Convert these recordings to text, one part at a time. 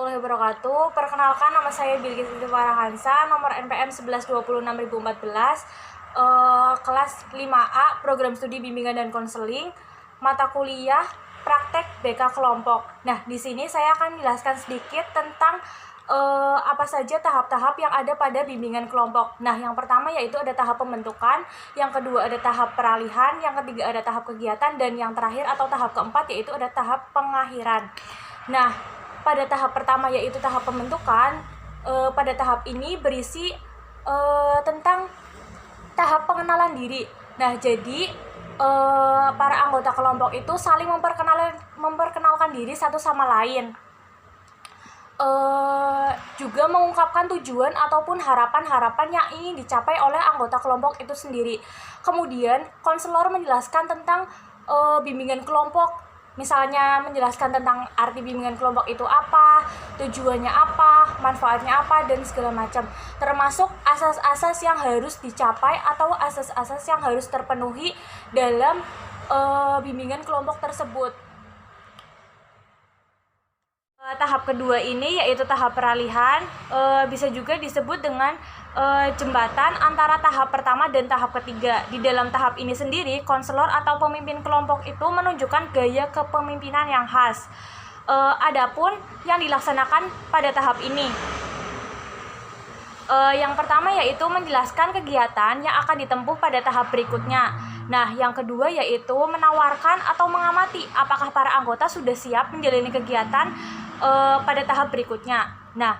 warahmatullahi wabarakatuh. Perkenalkan, nama saya Bilqis Farahansa, nomor NPM 11206014, kelas 5A, program studi bimbingan dan konseling, mata kuliah praktek BK kelompok. Nah, di sini saya akan menjelaskan sedikit tentang apa saja tahap-tahap yang ada pada bimbingan kelompok. Nah, yang pertama yaitu ada tahap pembentukan, yang kedua ada tahap peralihan, yang ketiga ada tahap kegiatan, dan yang terakhir atau tahap keempat yaitu ada tahap pengakhiran. Nah, pada tahap pertama yaitu tahap pembentukan, pada tahap ini berisi tentang tahap pengenalan diri. Nah, jadi para anggota kelompok itu saling memperkenalkan diri satu sama lain. Juga mengungkapkan tujuan ataupun harapan-harapan yang ingin dicapai oleh anggota kelompok itu sendiri. Kemudian, konselor menjelaskan tentang bimbingan kelompok. Misalnya menjelaskan tentang arti bimbingan kelompok itu apa, tujuannya apa, manfaatnya apa, dan segala macam. Termasuk asas-asas yang harus dicapai atau asas-asas yang harus terpenuhi dalam bimbingan kelompok tersebut. Tahap kedua ini yaitu tahap peralihan, bisa juga disebut dengan jembatan antara tahap pertama dan tahap ketiga. Di dalam tahap ini sendiri, konselor atau pemimpin kelompok itu menunjukkan gaya kepemimpinan yang khas. Adapun yang dilaksanakan pada tahap ini, yang pertama yaitu menjelaskan kegiatan yang akan ditempuh pada tahap berikutnya. Nah, yang kedua yaitu menawarkan atau mengamati apakah para anggota sudah siap menjalani kegiatan pada tahap berikutnya. Nah,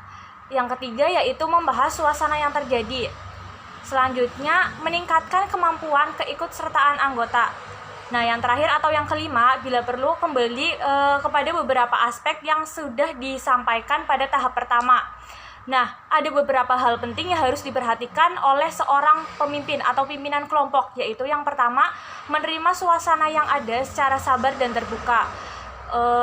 yang ketiga yaitu membahas suasana yang terjadi. Selanjutnya, meningkatkan kemampuan keikutsertaan anggota. Nah, yang terakhir atau yang kelima, bila perlu kembali kepada beberapa aspek yang sudah disampaikan pada tahap pertama. Nah, ada beberapa hal penting yang harus diperhatikan oleh seorang pemimpin atau pimpinan kelompok, yaitu yang pertama, menerima suasana yang ada secara sabar dan terbuka.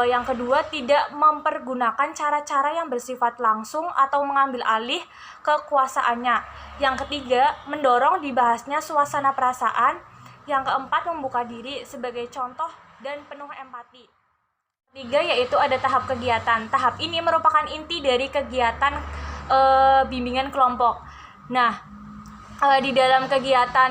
Yang kedua, tidak mempergunakan cara-cara yang bersifat langsung atau mengambil alih kekuasaannya. Yang ketiga, mendorong dibahasnya suasana perasaan. Yang keempat, membuka diri sebagai contoh dan penuh empati. Ketiga yaitu ada tahap kegiatan. Tahap ini merupakan inti dari kegiatan bimbingan kelompok. Nah, di dalam kegiatan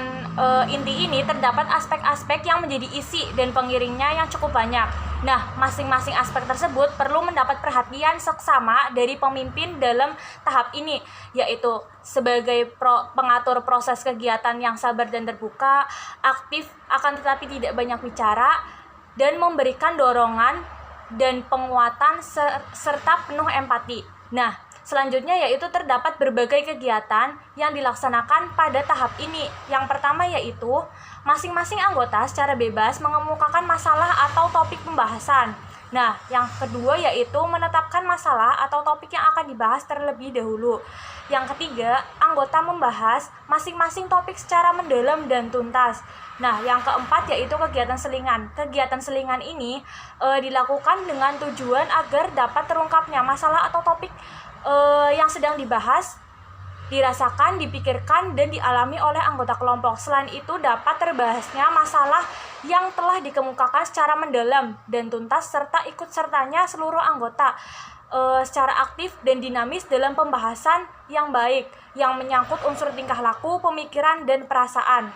inti ini terdapat aspek-aspek yang menjadi isi dan pengiringnya yang cukup banyak. Nah, masing-masing aspek tersebut perlu mendapat perhatian seksama dari pemimpin dalam tahap ini, yaitu sebagai pengatur proses kegiatan yang sabar dan terbuka, aktif akan tetapi tidak banyak bicara, dan memberikan dorongan dan penguatan serta penuh empati. Nah, selanjutnya yaitu terdapat berbagai kegiatan yang dilaksanakan pada tahap ini. Yang pertama yaitu masing-masing anggota secara bebas mengemukakan masalah atau topik pembahasan. Nah, yang kedua yaitu menetapkan masalah atau topik yang akan dibahas terlebih dahulu. Yang ketiga, anggota membahas masing-masing topik secara mendalam dan tuntas. Nah, yang keempat yaitu kegiatan selingan. Kegiatan selingan ini dilakukan dengan tujuan agar dapat terungkapnya masalah atau topik yang sedang dibahas, dirasakan, dipikirkan, dan dialami oleh anggota kelompok. Selain itu, dapat terbahasnya masalah yang telah dikemukakan secara mendalam dan tuntas, serta ikut sertanya seluruh anggota secara aktif dan dinamis dalam pembahasan yang baik, yang menyangkut unsur tingkah laku, pemikiran, dan perasaan.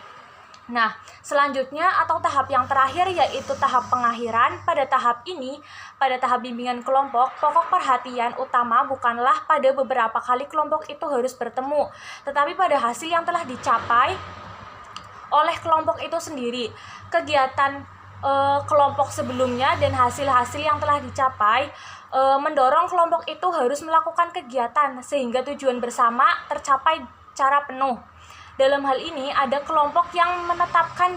Nah, selanjutnya atau tahap yang terakhir yaitu tahap pengakhiran. Pada tahap ini, pada tahap bimbingan kelompok, pokok perhatian utama bukanlah pada beberapa kali kelompok itu harus bertemu, tetapi pada hasil yang telah dicapai oleh kelompok itu sendiri. Kegiatan kelompok sebelumnya dan hasil-hasil yang telah dicapai mendorong kelompok itu harus melakukan kegiatan sehingga tujuan bersama tercapai secara penuh. Dalam hal ini, ada kelompok yang menetapkan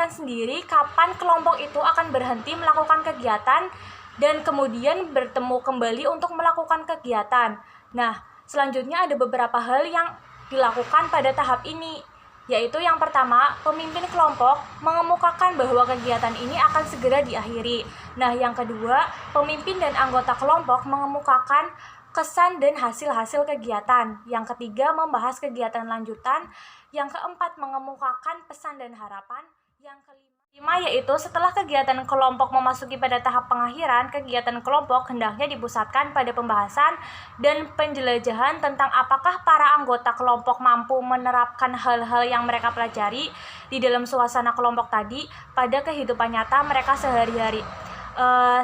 sendiri kapan kelompok itu akan berhenti melakukan kegiatan dan kemudian bertemu kembali untuk melakukan kegiatan. Nah, selanjutnya ada beberapa hal yang dilakukan pada tahap ini, yaitu yang pertama, pemimpin kelompok mengemukakan bahwa kegiatan ini akan segera diakhiri. Nah, yang kedua, pemimpin dan anggota kelompok mengemukakan kesan dan hasil-hasil kegiatan. Yang ketiga, membahas kegiatan lanjutan. Yang keempat, mengemukakan pesan dan harapan. Yang kelima Kelima yaitu setelah kegiatan kelompok memasuki pada tahap pengakhiran, kegiatan kelompok hendaknya dipusatkan pada pembahasan dan penjelajahan tentang apakah para anggota kelompok mampu menerapkan hal-hal yang mereka pelajari di dalam suasana kelompok tadi pada kehidupan nyata mereka sehari-hari.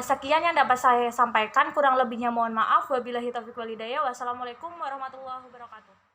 Sekian yang dapat saya sampaikan, kurang lebihnya mohon maaf. Wabillahi taufiq wal hidayah. Wassalamualaikum warahmatullahi wabarakatuh.